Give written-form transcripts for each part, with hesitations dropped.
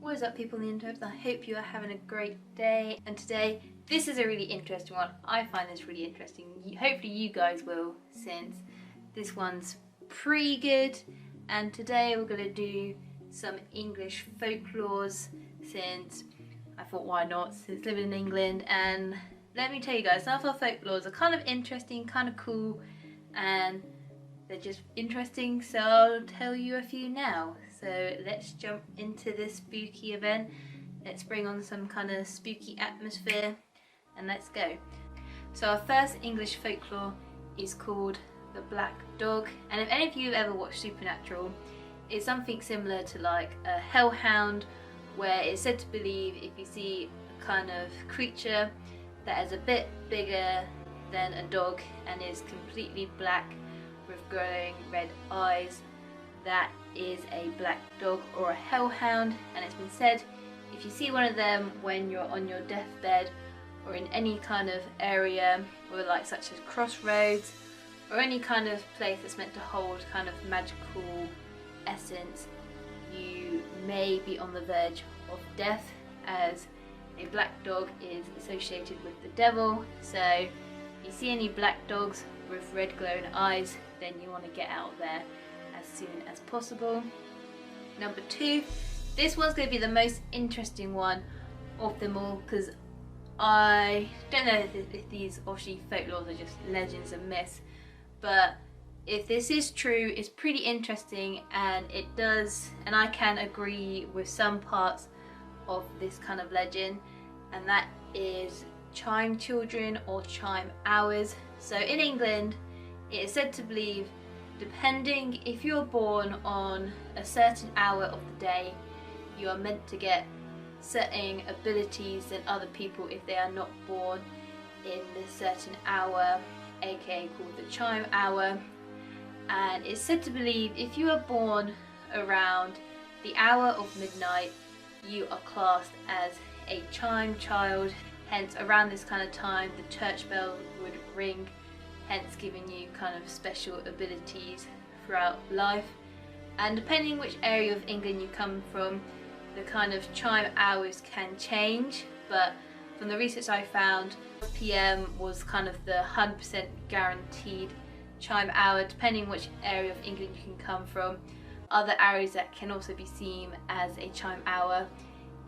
What is up, people on the internet? I hope you are having a great day, and today this is a really interesting one. I find this really interesting. Hopefully you guys will, since this one's pretty good. And today we're going to do some English folklores, since I thought why not, since living in England. And let me tell you guys, some of our folklores are kind of interesting, kind of cool, and they're just interesting, so I'll tell you a few now. So let's jump into this spooky event. Let's bring on some kind of spooky atmosphere and let's go. So our first English folklore is called The Black Dog, and if any of you have ever watched Supernatural, it's something similar to like a hellhound, where it's said to believe if you see a kind of creature that is a bit bigger than a dog and is completely black with glowing red eyes, that is a black dog or a hellhound. And it's been said if you see one of them when you're on your deathbed or in any kind of area, or like such as crossroads or any kind of place that's meant to hold kind of magical essence, you may be on the verge of death, as a black dog is associated with the devil. So if you see any black dogs with red glowing eyes, then you want to get out there as soon as possible. Number 2, this one's going to be the most interesting one of them all, because I don't know if these obviously folklores are just legends and myths, but if this is true, it's pretty interesting, and it does, and I can agree with some parts of this kind of legend, and that is chime children or chime hours. So in England, it is said to believe, depending if you're born on a certain hour of the day, you are meant to get certain abilities than other people if they are not born in this certain hour, aka called the chime hour. And it's said to believe if you are born around the hour of midnight, you are classed as a chime child. Hence around this kind of time the church bell would ring, hence giving you kind of special abilities throughout life. And depending which area of England you come from, the kind of chime hours can change, but from the research I found, PM was kind of the 100% guaranteed chime hour, depending which area of England you can come from. Other areas that can also be seen as a chime hour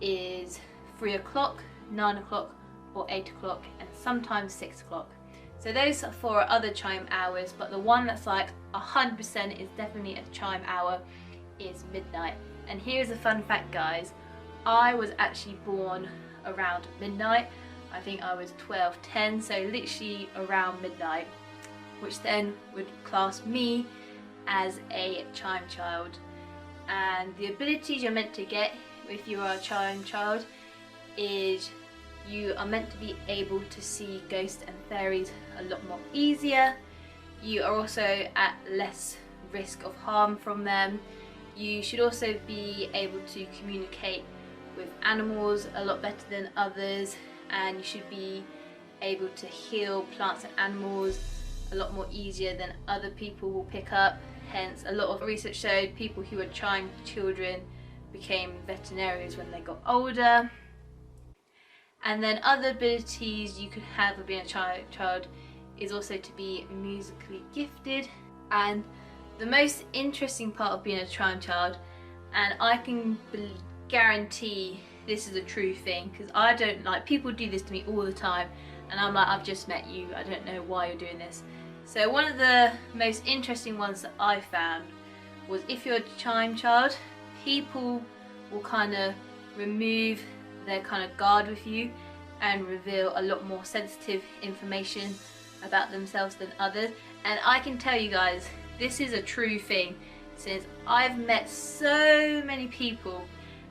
is 3 o'clock, 9 o'clock or 8 o'clock, and sometimes 6 o'clock. So those are 4 other chime hours, but the one that's like 100% is definitely a chime hour is midnight. And here's a fun fact, guys. I was actually born around midnight. I think I was 12, 10, so literally around midnight, which then would class me as a chime child. And the abilities you're meant to get if you are a chime child is you are meant to be able to see ghosts and fairies a lot more easier. You are also at less risk of harm from them. You should also be able to communicate with animals a lot better than others, and you should be able to heal plants and animals a lot more easier than other people will pick up. Hence a lot of research showed people who were chime children became veterinarians when they got older. And then other abilities you could have of being a child is also to be musically gifted. And the most interesting part of being a chime child, and I can guarantee this is a true thing, because I don't like, people do this to me all the time and I'm like, I've just met you, I don't know why you're doing this. So one of the most interesting ones that I found was if you're a chime child, people will kind of remove their kind of guard with you and reveal a lot more sensitive information about themselves than others. And I can tell you guys, this is a true thing, since I've met so many people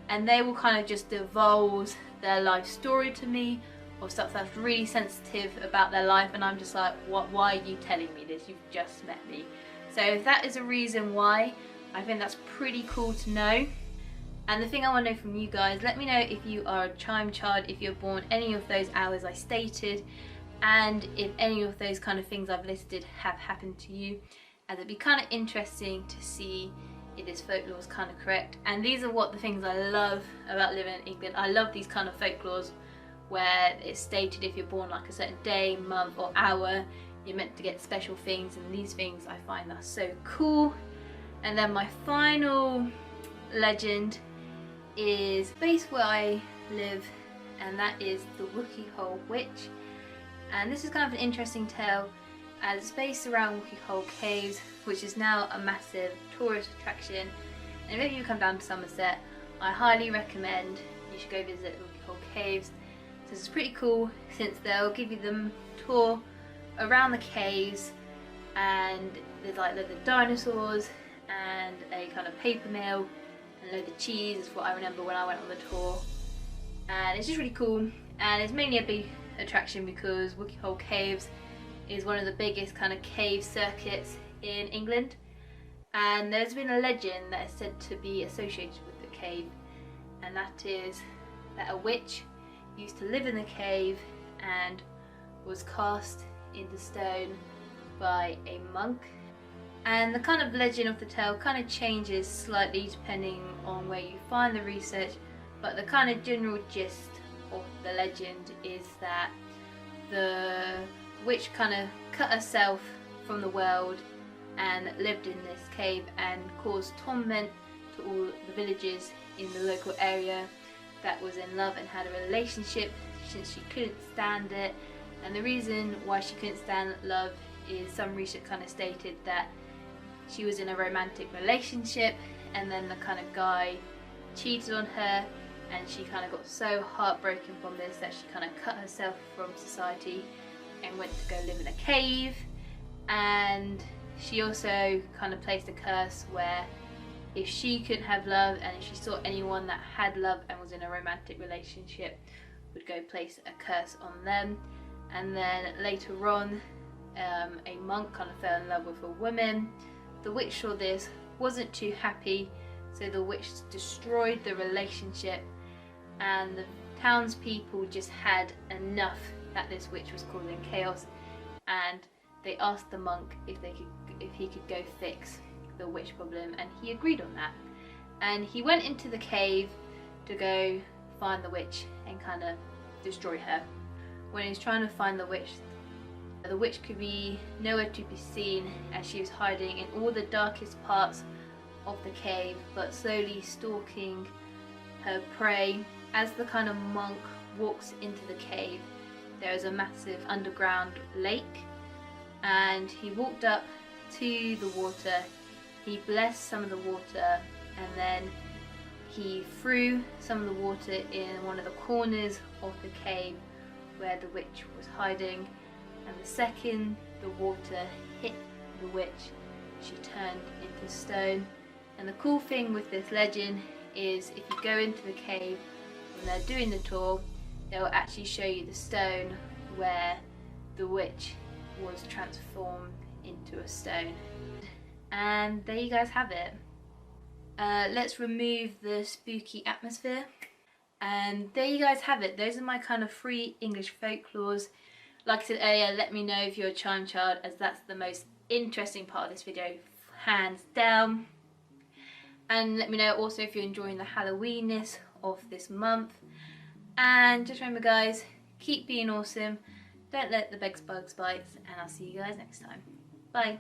and they will kind of just divulge their life story to me, or stuff that's really sensitive about their life, and I'm just like, what? Why are you telling me this? You've just met me. So if that is a reason why, I think that's pretty cool to know. And the thing I want to know from you guys, let me know if you are a chime child, if you're born any of those hours I stated, and if any of those kind of things I've listed have happened to you, as it'd be kind of interesting to see it is folklore is kind of correct. And these are what the things I love about living in England. I love these kind of folklores where it's stated if you're born like a certain day, month or hour, you're meant to get special things, and these things I find are so cool. And then my final legend is based where I live, and that is the Wookey Hole Witch. And this is kind of an interesting tale as it's based around Wookey Hole Caves, which is now a massive tourist attraction. And if you come down to Somerset, I highly recommend you should go visit Wookey Hole Caves. So it's pretty cool since they'll give you the tour around the caves, and there's like loads of dinosaurs and a kind of paper mill and loads of cheese is what I remember when I went on the tour. And it's just really cool, and it's mainly a big attraction because Wookey Hole Caves is one of the biggest kind of cave circuits in England, and there's been a legend that is said to be associated with the cave, and that is that a witch used to live in the cave and was cast into stone by a monk. And the kind of legend of the tale kind of changes slightly depending on where you find the research, but the kind of general gist of the legend is that the witch kind of cut herself from the world and lived in this cave and caused torment to all the villagers in the local area that was in love and had a relationship, since she couldn't stand it. And the reason why she couldn't stand love is some research kind of stated that she was in a romantic relationship and then the kind of guy cheated on her, and she kind of got so heartbroken from this that she kind of cut herself from society and went to go live in a cave. And she also kind of placed a curse where if she couldn't have love, and if she saw anyone that had love and was in a romantic relationship, would go place a curse on them. And then later on, a monk kind of fell in love with a woman. The witch saw this, wasn't too happy, so the witch destroyed the relationship, and the townspeople just had enough that this witch was causing chaos, and they asked the monk if he could go fix the witch problem, and he agreed on that. And he went into the cave to go find the witch and kind of destroy her. When he was trying to find the witch could be nowhere to be seen, as she was hiding in all the darkest parts of the cave, but slowly stalking her prey. As the kind of monk walks into the cave, there is a massive underground lake, and he walked up to the water, he blessed some of the water, and then he threw some of the water in one of the corners of the cave where the witch was hiding. And the second the water hit the witch, she turned into stone. And the cool thing with this legend is if you go into the cave when they're doing the tour, they will actually show you the stone where the witch was transformed into a stone. And there you guys have it. Let's remove the spooky atmosphere. And there you guys have it. Those are my kind of 3 English folklores. Like I said earlier, let me know if you're a chime child, as that's the most interesting part of this video, hands down. And let me know also if you're enjoying the Halloweenness of this month. And just remember guys, keep being awesome, don't let the bugs bite, and I'll see you guys next time. Bye.